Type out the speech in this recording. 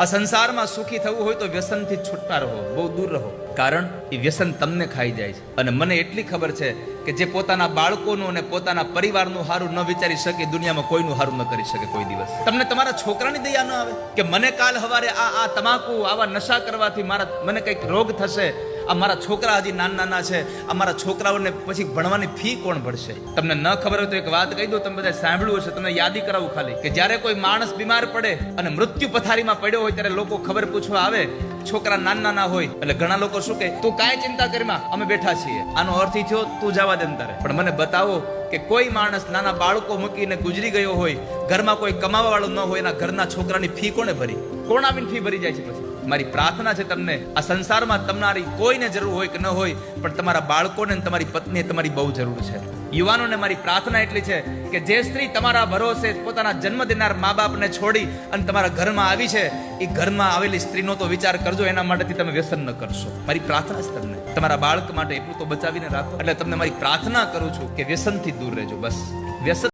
આ સંસારમાં સુખી થવું હોય તો વ્યસનથી છૂટતા રહો, બહુ દૂર રહો. કારણ એ વ્યસન તમને ખાઈ જાય છે. અને મને એટલી ખબર છે કે જે પોતાના બાળકોનું અને પોતાના પરિવારનું હારું ન વિચારી શકે, દુનિયામાં કોઈનું હારું ન કરી શકે કોઈ દિવસ. તમને તમારા છોકરાની દયા ન આવે કે મને કાલ હવારે આ તમાકુ આવા નશા કરવાથી મને કંઈક રોગ થશે, આ મારા છોકરા હજી નાના છે, આ મારા છોકરાઓને પછી ભણવાની ફી કોણ ભરશે? તમને ન ખબર હોય તો એક વાત કહી દો, તમે બધા સાંભળ્યું હશે, તમને યાદી કરાવું ખાલી, કે જ્યારે કોઈ માણસ બીમાર પડે અને મૃત્યુ પથારીમાં પડ્યો હોય ત્યારે લોકો ખબર પૂછવા આવે, છોકરા નાના હોય એટલે ઘણા લોકો શું કહે, તું કાંઈ ચિંતા કરીમાં, અમે બેઠા છીએ. આનો અર્થ એ થયો તું જવા દે તારે. પણ મને બતાવો કે કોઈ માણસ નાના બાળકો મૂકીને ગુજરી ગયો હોય, ઘરમાં કોઈ કમાવા વાળો ન હોય, એના ઘરના છોકરાની ફી કોને ભરી? કોણ આવીને ફી ભરી જાય છે? પછી મારી પ્રાર્થના છે તમને, આ સંસારમાં તમારી કોઈને જરૂર હોય કે ન હોય, પણ તમારા બાળકોને તમારી પત્નીને તમારી બહુ જરૂર છે. યુવાનોને મારી પ્રાર્થના એટલી છે કે જે સ્ત્રી તમારા ભરોસે પોતાના જન્મ દેનાર મા બાપને છોડી અને તમારા ઘરમાં આવી છે, એ ઘરમાં આવેલી સ્ત્રીનો તો વિચાર કરજો, એના માટેથી તમે વ્યસન ન કરશો. મારી પ્રાર્થના છે તમને, તમારા બાળક માટે એટલું તો બચાવીને રાખો. એટલે તમને મારી પ્રાર્થના કરું છું કે વ્યસનથી દૂર રહેજો. બસ વ્યસન